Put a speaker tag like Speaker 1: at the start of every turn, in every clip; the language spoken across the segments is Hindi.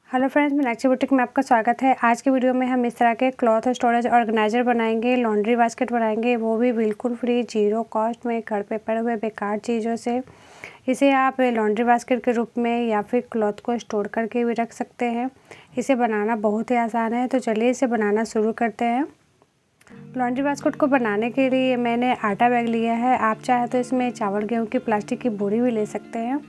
Speaker 1: हेलो फ्रेंड्स, मीनाक्षी बुटीक में आपका स्वागत है। आज की वीडियो में हम इस तरह के क्लॉथ स्टोरेज ऑर्गेनाइजर बनाएंगे, लॉन्ड्री बास्केट बनाएंगे, वो भी बिल्कुल फ्री, जीरो कॉस्ट में, घर पे पड़े हुए बेकार चीज़ों से। इसे आप लॉन्ड्री बास्केट के रूप में या फिर क्लॉथ को स्टोर करके भी रख सकते हैं। इसे बनाना बहुत ही आसान है, तो चलिए इसे बनाना शुरू करते हैं। लॉन्ड्री बास्केट को बनाने के लिए मैंने आटा बैग लिया है। आप चाहे तो इसमें चावल गेहूँ की प्लास्टिक की बोरी भी ले सकते हैं।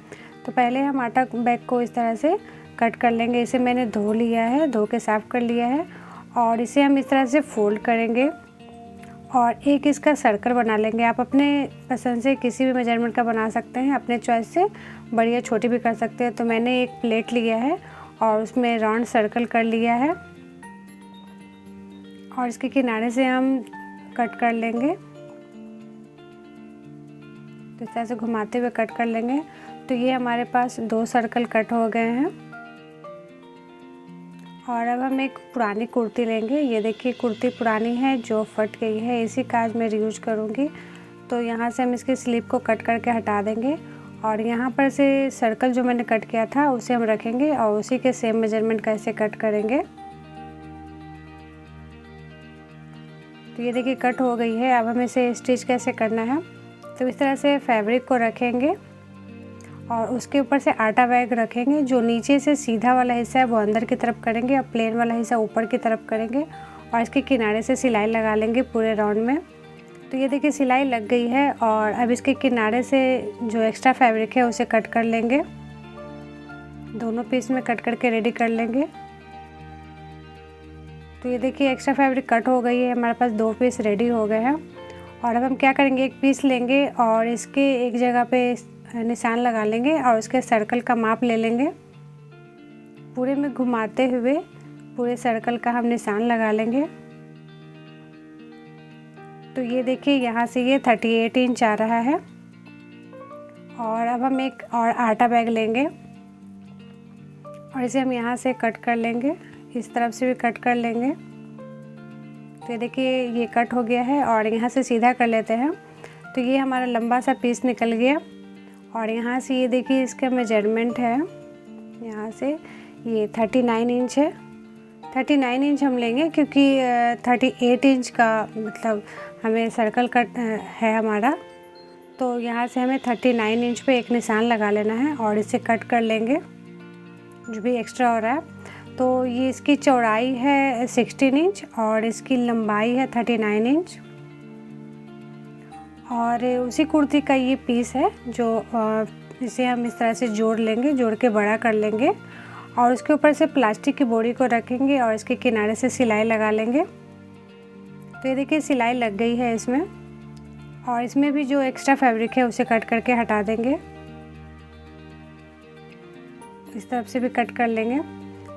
Speaker 1: तो पहले हम आटा बैग को इस तरह से कट कर लेंगे। इसे मैंने धो लिया है, धो के साफ़ कर लिया है और इसे हम इस तरह से फोल्ड करेंगे और एक इसका सर्कल बना लेंगे। आप अपने पसंद से किसी भी मेजरमेंट का बना सकते हैं, अपने चॉइस से बड़ी या छोटी भी कर सकते हैं। तो मैंने एक प्लेट लिया है और उसमें राउंड सर्कल कर लिया है और इसके किनारे से हम कट कर लेंगे। तो इस तरह से घुमाते हुए कट कर लेंगे। तो ये हमारे पास 2 सर्कल कट हो गए हैं। और अब हम एक पुरानी कुर्ती लेंगे। ये देखिए कुर्ती पुरानी है जो फट गई है, इसी का आज मैं रीयूज करूँगी। तो यहाँ से हम इसकी स्लीप को कट करके हटा देंगे और यहाँ पर से सर्कल जो मैंने कट किया था उसे हम रखेंगे और उसी के सेम मेजरमेंट का इसे कट करेंगे। तो ये देखिए कट हो गई है। अब हमें इसे स्टिच कैसे करना है, तो इस तरह से फैब्रिक को रखेंगे और उसके ऊपर से आटा बैग रखेंगे। जो नीचे से सीधा वाला हिस्सा है वो अंदर की तरफ करेंगे और प्लेन वाला हिस्सा ऊपर की तरफ करेंगे और इसके किनारे से सिलाई लगा लेंगे पूरे राउंड में। तो ये देखिए सिलाई लग गई है और अब इसके किनारे से जो एक्स्ट्रा फैब्रिक है उसे कट कर लेंगे। दोनों पीस में कट करके रेडी कर लेंगे। तो ये देखिए एक्स्ट्रा फैब्रिक कट हो गई है, हमारे पास 2 पीस रेडी हो गए हैं। और अब हम क्या करेंगे, एक पीस लेंगे और इसके एक जगह पे निशान लगा लेंगे और उसके सर्कल का माप ले लेंगे। पूरे में घुमाते हुए पूरे सर्कल का हम निशान लगा लेंगे। तो ये देखिए यहाँ से ये 38 इंच आ रहा है। और अब हम एक और आटा बैग लेंगे और इसे हम यहाँ से कट कर लेंगे, इस तरफ से भी कट कर लेंगे। तो ये देखिए ये कट हो गया है और यहाँ से सीधा कर लेते हैं। तो ये हमारा लंबा सा पीस निकल गया और यहाँ से ये देखिए इसका मेजरमेंट है, यहाँ से ये 39 इंच है। 39 इंच हम लेंगे क्योंकि 38 इंच का मतलब हमें सर्कल कट है हमारा। तो यहाँ से हमें 39 इंच पे एक निशान लगा लेना है और इसे कट कर लेंगे जो भी एक्स्ट्रा हो रहा है। तो ये इसकी चौड़ाई है 16 इंच और इसकी लंबाई है 39 इंच। और उसी कुर्ती का ये पीस है जो इसे हम इस तरह से जोड़ लेंगे, जोड़ के बड़ा कर लेंगे और उसके ऊपर से प्लास्टिक की बोरी को रखेंगे और इसके किनारे से सिलाई लगा लेंगे। तो ये देखिए सिलाई लग गई है इसमें और इसमें भी जो एक्स्ट्रा फैब्रिक है उसे कट करके हटा देंगे। इस तरफ से भी कट कर लेंगे।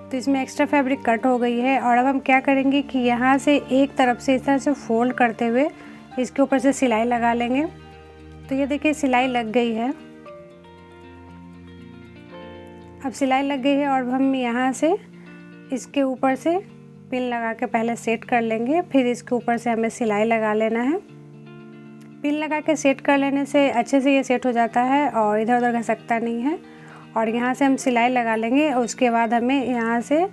Speaker 1: तो इसमें एक्स्ट्रा फैब्रिक कट हो गई है और अब हम क्या करेंगे कि यहाँ से एक तरफ से इस तरह से फोल्ड करते हुए इसके ऊपर से सिलाई लगा लेंगे। तो ये देखिए सिलाई लग गई है। अब सिलाई लग गई है और हम यहाँ से इसके ऊपर से पिन लगा के पहले सेट कर लेंगे, फिर इसके ऊपर से हमें सिलाई लगा लेना है। पिन लगा के सेट कर लेने से अच्छे से ये सेट हो जाता है और इधर उधर घसकता नहीं है। और यहाँ से हम सिलाई लगा लेंगे और उसके बाद हमें यहाँ से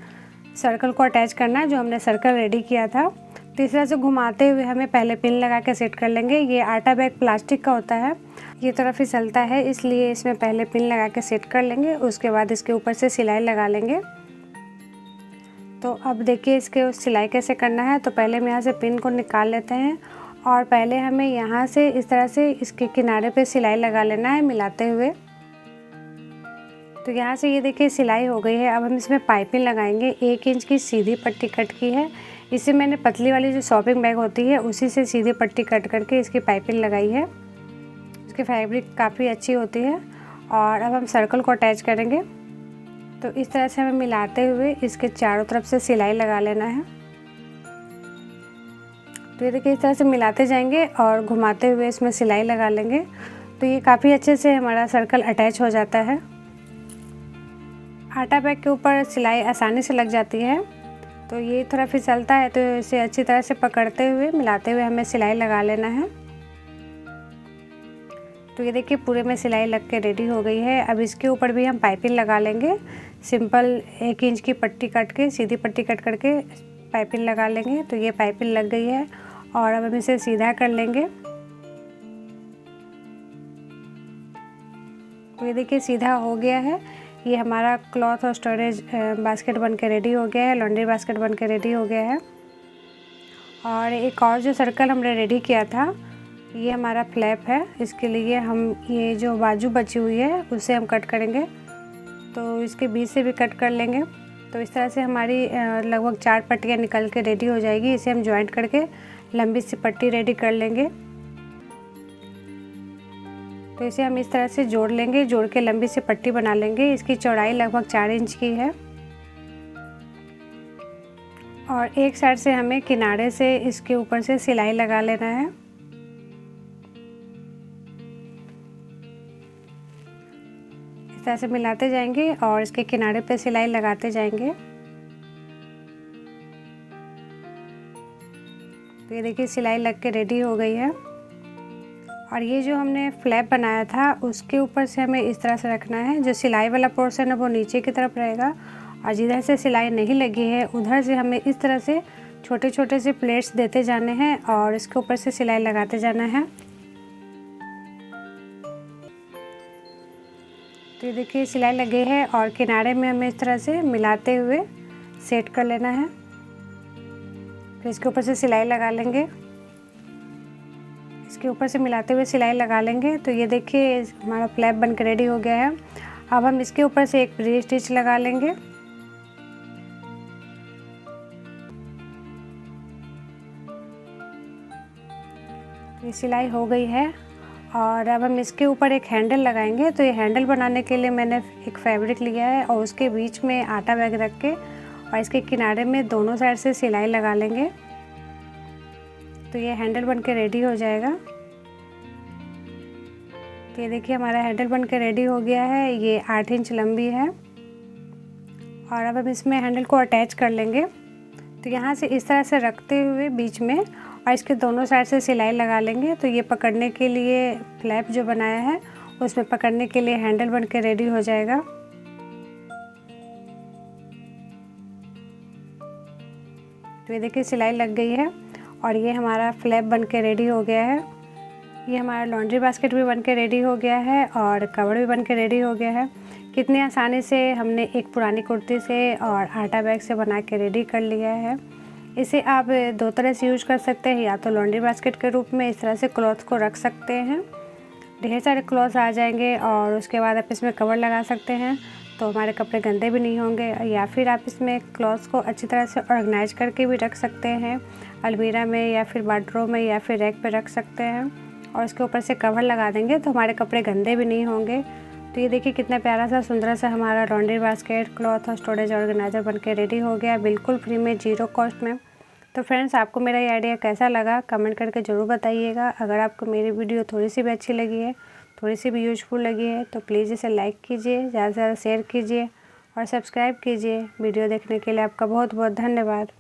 Speaker 1: सर्कल को अटैच करना है जो हमने सर्कल रेडी किया था। तो इस तरह से घुमाते हुए हमें पहले पिन लगा के सेट कर लेंगे। ये आटा बैग प्लास्टिक का होता है, ये तरफ फिसलता है, इसलिए इसमें पहले पिन लगा के सेट कर लेंगे, उसके बाद इसके ऊपर से सिलाई लगा लेंगे। तो अब देखिए इसके सिलाई कैसे करना है। तो पहले हम यहाँ से पिन को निकाल लेते हैं और पहले हमें यहाँ से इस तरह से इसके किनारे पे सिलाई लगा लेना है मिलाते हुए। तो यहाँ से ये देखिए सिलाई हो गई है। अब हम इसमें पाइपिंग लगाएंगे। 1 इंच की सीधी पट्टी कट की है। इसे मैंने पतली वाली जो शॉपिंग बैग होती है उसी से सीधी पट्टी कट करके इसकी पाइपिंग लगाई है। इसकी फैब्रिक काफ़ी अच्छी होती है। और अब हम सर्कल को अटैच करेंगे। तो इस तरह से हमें मिलाते हुए इसके चारों तरफ से सिलाई लगा लेना है। तो ये देखिए इस तरह से मिलाते जाएंगे और घुमाते हुए इसमें सिलाई लगा लेंगे। तो ये काफ़ी अच्छे से हमारा सर्कल अटैच हो जाता है। आटा बैग के ऊपर सिलाई आसानी से लग जाती है। तो ये थोड़ा फिसलता है, तो इसे अच्छी तरह से पकड़ते हुए मिलाते हुए हमें सिलाई लगा लेना है। तो ये देखिए पूरे में सिलाई लग के रेडी हो गई है। अब इसके ऊपर भी हम पाइपिंग लगा लेंगे सिंपल 1 इंच की पट्टी काट के, सीधी पट्टी कट करके पाइपिंग लगा लेंगे। तो ये पाइपिंग लग गई है और अब हम इसे सीधा कर लेंगे। तो ये देखिए सीधा हो गया है। ये हमारा क्लॉथ और स्टोरेज बास्केट बन के रेडी हो गया है, लॉन्ड्री बास्केट बन के रेडी हो गया है। और एक और जो सर्कल हमने रेडी किया था, ये हमारा फ्लैप है। इसके लिए हम ये जो बाजू बची हुई है उसे हम कट करेंगे, तो इसके बीच से भी कट कर लेंगे। तो इस तरह से हमारी लगभग 4 पट्टियाँ निकल के रेडी हो जाएगी। इसे हम जॉइंट करके लंबी सी पट्टी रेडी कर लेंगे। तो इसे हम इस तरह से जोड़ लेंगे, जोड़ के लंबी सी पट्टी बना लेंगे। इसकी चौड़ाई लगभग 4 इंच की है और एक साइड से हमें किनारे से इसके ऊपर से सिलाई लगा लेना है। इस तरह से मिलाते जाएंगे और इसके किनारे पे सिलाई लगाते जाएंगे। तो ये देखिए सिलाई लग के रेडी हो गई है। और ये जो हमने फ्लैप बनाया था उसके ऊपर से हमें इस तरह से रखना है। जो सिलाई वाला पोर्शन है वो नीचे की तरफ रहेगा और जिधर से सिलाई नहीं लगी है उधर से हमें इस तरह से छोटे छोटे से प्लेट्स देते जाने हैं और इसके ऊपर से सिलाई लगाते जाना है। तो ये देखिए सिलाई लगी है और किनारे में हमें इस तरह से मिलाते हुए सेट कर लेना है। फिर इसके ऊपर से सिलाई लगा लेंगे, इसके ऊपर से मिलाते हुए सिलाई लगा लेंगे। तो ये देखिए हमारा फ्लैप बन के रेडी हो गया है। अब हम इसके ऊपर से एक प्री स्टिच लगा लेंगे। ये सिलाई हो गई है और अब हम इसके ऊपर एक हैंडल लगाएंगे। तो ये हैंडल बनाने के लिए मैंने एक फैब्रिक लिया है और उसके बीच में आटा बैग रख के और इसके किनारे में दोनों साइड से सिलाई लगा लेंगे। तो ये हैंडल बन के रेडी हो जाएगा। तो ये देखिए हमारा हैंडल बन के रेडी हो गया है। ये 8 इंच लंबी है और अब हम इसमें हैंडल को अटैच कर लेंगे। तो यहाँ से इस तरह से रखते हुए बीच में और इसके दोनों साइड से सिलाई लगा लेंगे। तो ये पकड़ने के लिए फ्लैप जो बनाया है उसमें पकड़ने के लिए हैंडल बन के रेडी हो जाएगा। तो ये देखिए सिलाई लग गई है और ये हमारा फ्लैप बन के रेडी हो गया है। ये हमारा लॉन्ड्री बास्केट भी बन के रेडी हो गया है और कवर भी बन के रेडी हो गया है। कितनी आसानी से हमने एक पुरानी कुर्ती से और आटा बैग से बना के रेडी कर लिया है। इसे आप 2 तरह से यूज कर सकते हैं, या तो लॉन्ड्री बास्केट के रूप में इस तरह से क्लॉथ को रख सकते हैं, ढेर सारे क्लॉथ आ जाएंगे और उसके बाद आप इसमें कवर लगा सकते हैं तो हमारे कपड़े गंदे भी नहीं होंगे। या फिर आप इसमें क्लॉथ्स को अच्छी तरह से ऑर्गेनाइज करके भी रख सकते हैं, अलमीरा में या फिर वार्डरोब में या फिर रैक पे रख सकते हैं और इसके ऊपर से कवर लगा देंगे तो हमारे कपड़े गंदे भी नहीं होंगे। तो ये देखिए कितना प्यारा सा सुंदर सा हमारा लॉन्ड्री बास्केट, क्लॉथ और स्टोरेज ऑर्गेनाइजर बन के रेडी हो गया, बिल्कुल फ्री में, 0 कॉस्ट में। तो फ्रेंड्स आपको मेरा ये आइडिया कैसा लगा कमेंट करके ज़रूर बताइएगा। अगर आपको मेरी वीडियो थोड़ी सी भी अच्छी लगी है, थोड़ी सी भी यूजफुल लगी है तो प्लीज़ इसे लाइक कीजिए, ज़्यादा से ज़्यादा शेयर कीजिए और सब्सक्राइब कीजिए। वीडियो देखने के लिए आपका बहुत बहुत धन्यवाद।